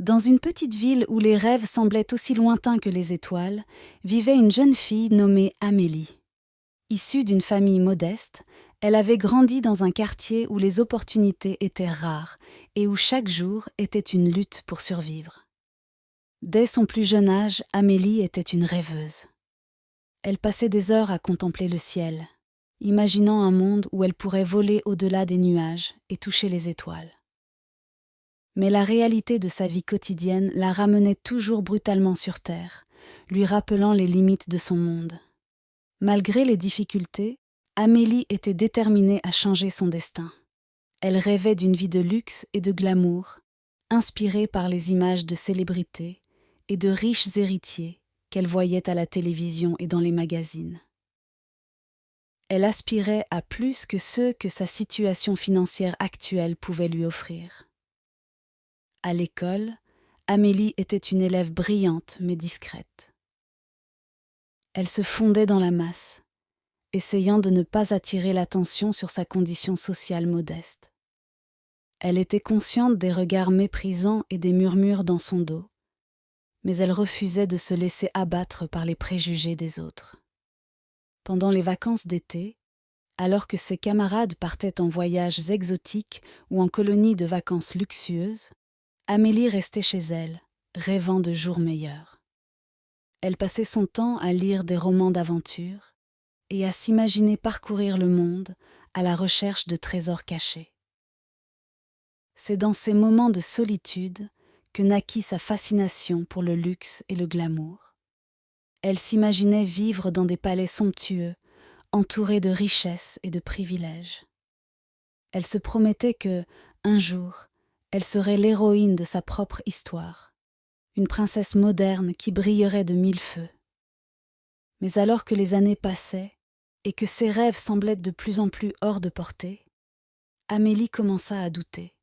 Dans une petite ville où les rêves semblaient aussi lointains que les étoiles, vivait une jeune fille nommée Amélie. Issue d'une famille modeste, elle avait grandi dans un quartier où les opportunités étaient rares et où chaque jour était une lutte pour survivre. Dès son plus jeune âge, Amélie était une rêveuse. Elle passait des heures à contempler le ciel, imaginant un monde où elle pourrait voler au-delà des nuages et toucher les étoiles. Mais la réalité de sa vie quotidienne la ramenait toujours brutalement sur terre, lui rappelant les limites de son monde. Malgré les difficultés, Amélie était déterminée à changer son destin. Elle rêvait d'une vie de luxe et de glamour, inspirée par les images de célébrités et de riches héritiers qu'elle voyait à la télévision et dans les magazines. Elle aspirait à plus que ceux que sa situation financière actuelle pouvait lui offrir. À l'école, Amélie était une élève brillante mais discrète. Elle se fondait dans la masse, essayant de ne pas attirer l'attention sur sa condition sociale modeste. Elle était consciente des regards méprisants et des murmures dans son dos, mais elle refusait de se laisser abattre par les préjugés des autres. Pendant les vacances d'été, alors que ses camarades partaient en voyages exotiques ou en colonies de vacances luxueuses, Amélie restait chez elle, rêvant de jours meilleurs. Elle passait son temps à lire des romans d'aventure et à s'imaginer parcourir le monde à la recherche de trésors cachés. C'est dans ces moments de solitude que naquit sa fascination pour le luxe et le glamour. Elle s'imaginait vivre dans des palais somptueux, entourée de richesses et de privilèges. Elle se promettait que, un jour, elle serait l'héroïne de sa propre histoire, une princesse moderne qui brillerait de mille feux. Mais alors que les années passaient et que ses rêves semblaient de plus en plus hors de portée, Amélie commença à douter.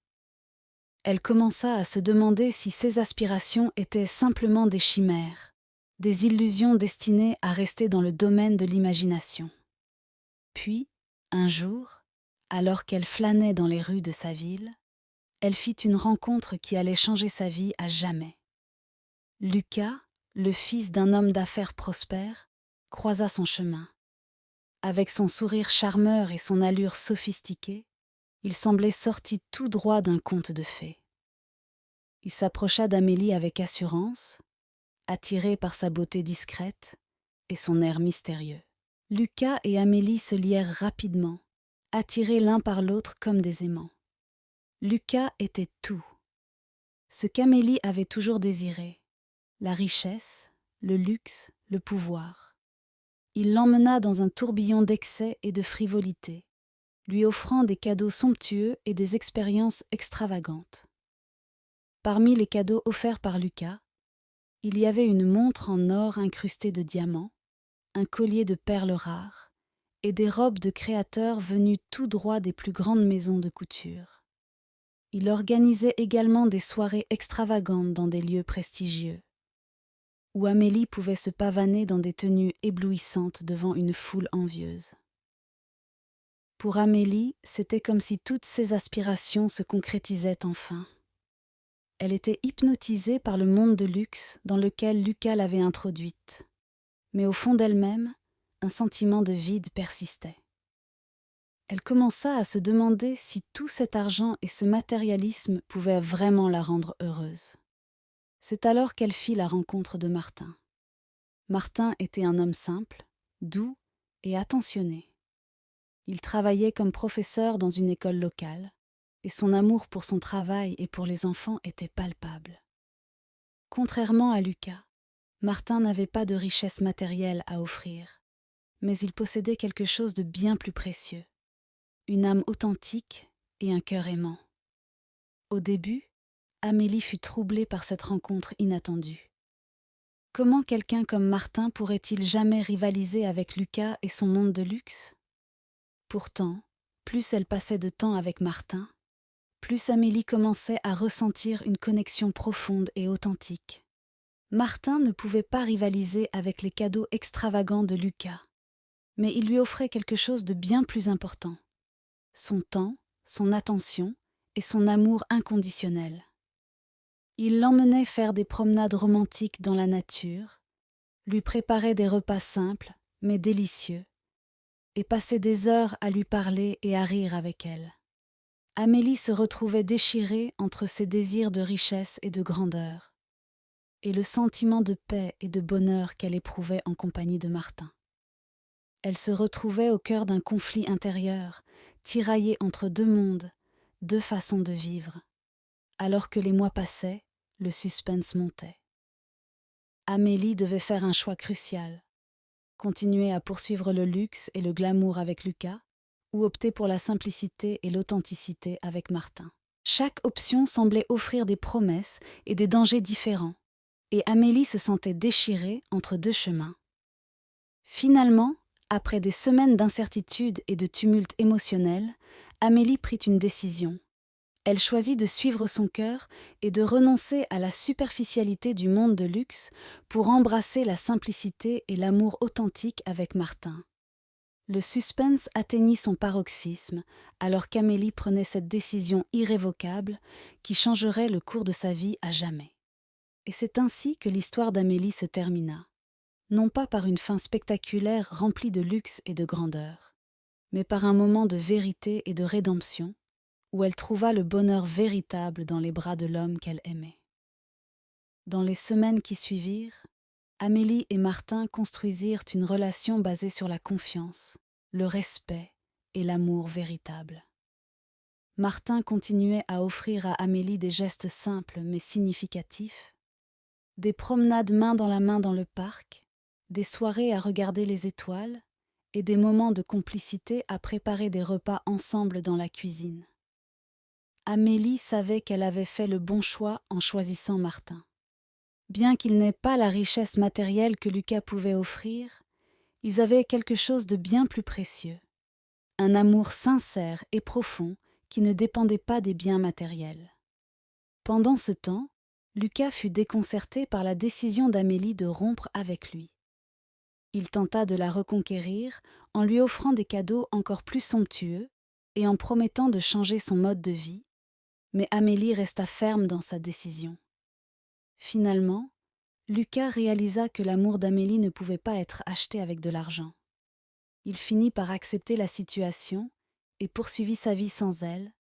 Elle commença à se demander si ses aspirations étaient simplement des chimères, des illusions destinées à rester dans le domaine de l'imagination. Puis, un jour, alors qu'elle flânait dans les rues de sa ville, elle fit une rencontre qui allait changer sa vie à jamais. Lucas, le fils d'un homme d'affaires prospère, croisa son chemin. Avec son sourire charmeur et son allure sophistiquée, il semblait sorti tout droit d'un conte de fées. Il s'approcha d'Amélie avec assurance, attiré par sa beauté discrète et son air mystérieux. Lucas et Amélie se lièrent rapidement, attirés l'un par l'autre comme des aimants. Lucas était tout, ce qu'Amélie avait toujours désiré, la richesse, le luxe, le pouvoir. Il l'emmena dans un tourbillon d'excès et de frivolité, lui offrant des cadeaux somptueux et des expériences extravagantes. Parmi les cadeaux offerts par Lucas, il y avait une montre en or incrustée de diamants, un collier de perles rares et des robes de créateurs venus tout droit des plus grandes maisons de couture. Il organisait également des soirées extravagantes dans des lieux prestigieux, où Amélie pouvait se pavaner dans des tenues éblouissantes devant une foule envieuse. Pour Amélie, c'était comme si toutes ses aspirations se concrétisaient enfin. Elle était hypnotisée par le monde de luxe dans lequel Lucas l'avait introduite. Mais au fond d'elle-même, un sentiment de vide persistait. Elle commença à se demander si tout cet argent et ce matérialisme pouvaient vraiment la rendre heureuse. C'est alors qu'elle fit la rencontre de Martin. Martin était un homme simple, doux et attentionné. Il travaillait comme professeur dans une école locale, et son amour pour son travail et pour les enfants était palpable. Contrairement à Lucas, Martin n'avait pas de richesse matérielle à offrir, mais il possédait quelque chose de bien plus précieux, une âme authentique et un cœur aimant. Au début, Amélie fut troublée par cette rencontre inattendue. Comment quelqu'un comme Martin pourrait-il jamais rivaliser avec Lucas et son monde de luxe ? Pourtant, plus elle passait de temps avec Martin, plus Amélie commençait à ressentir une connexion profonde et authentique. Martin ne pouvait pas rivaliser avec les cadeaux extravagants de Lucas, mais il lui offrait quelque chose de bien plus important, son temps, son attention et son amour inconditionnel. Il l'emmenait faire des promenades romantiques dans la nature, lui préparait des repas simples, mais délicieux, et passait des heures à lui parler et à rire avec elle. Amélie se retrouvait déchirée entre ses désirs de richesse et de grandeur, et le sentiment de paix et de bonheur qu'elle éprouvait en compagnie de Martin. Elle se retrouvait au cœur d'un conflit intérieur, tiraillée entre deux mondes, deux façons de vivre. Alors que les mois passaient, le suspense montait. Amélie devait faire un choix crucial. Continuer à poursuivre le luxe et le glamour avec Lucas, ou opter pour la simplicité et l'authenticité avec Martin. Chaque option semblait offrir des promesses et des dangers différents, et Amélie se sentait déchirée entre deux chemins. Finalement, après des semaines d'incertitude et de tumulte émotionnel, Amélie prit une décision. Elle choisit de suivre son cœur et de renoncer à la superficialité du monde de luxe pour embrasser la simplicité et l'amour authentique avec Martin. Le suspense atteignit son paroxysme alors qu'Amélie prenait cette décision irrévocable qui changerait le cours de sa vie à jamais. Et c'est ainsi que l'histoire d'Amélie se termina, non pas par une fin spectaculaire remplie de luxe et de grandeur, mais par un moment de vérité et de rédemption, où elle trouva le bonheur véritable dans les bras de l'homme qu'elle aimait. Dans les semaines qui suivirent, Amélie et Martin construisirent une relation basée sur la confiance, le respect et l'amour véritable. Martin continuait à offrir à Amélie des gestes simples mais significatifs, des promenades main dans la main dans le parc, des soirées à regarder les étoiles et des moments de complicité à préparer des repas ensemble dans la cuisine. Amélie savait qu'elle avait fait le bon choix en choisissant Martin. Bien qu'ils n'aient pas la richesse matérielle que Lucas pouvait offrir, ils avaient quelque chose de bien plus précieux, un amour sincère et profond qui ne dépendait pas des biens matériels. Pendant ce temps, Lucas fut déconcerté par la décision d'Amélie de rompre avec lui. Il tenta de la reconquérir en lui offrant des cadeaux encore plus somptueux et en promettant de changer son mode de vie, mais Amélie resta ferme dans sa décision. Finalement, Lucas réalisa que l'amour d'Amélie ne pouvait pas être acheté avec de l'argent. Il finit par accepter la situation et poursuivit sa vie sans elle,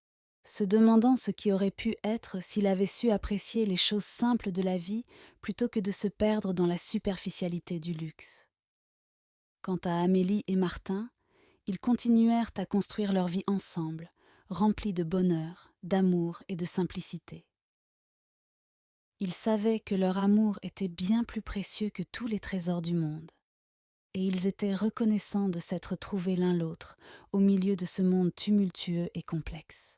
se demandant ce qui aurait pu être s'il avait su apprécier les choses simples de la vie plutôt que de se perdre dans la superficialité du luxe. Quant à Amélie et Martin, ils continuèrent à construire leur vie ensemble, remplie de bonheur, d'amour et de simplicité. Ils savaient que leur amour était bien plus précieux que tous les trésors du monde, et ils étaient reconnaissants de s'être trouvés l'un l'autre au milieu de ce monde tumultueux et complexe.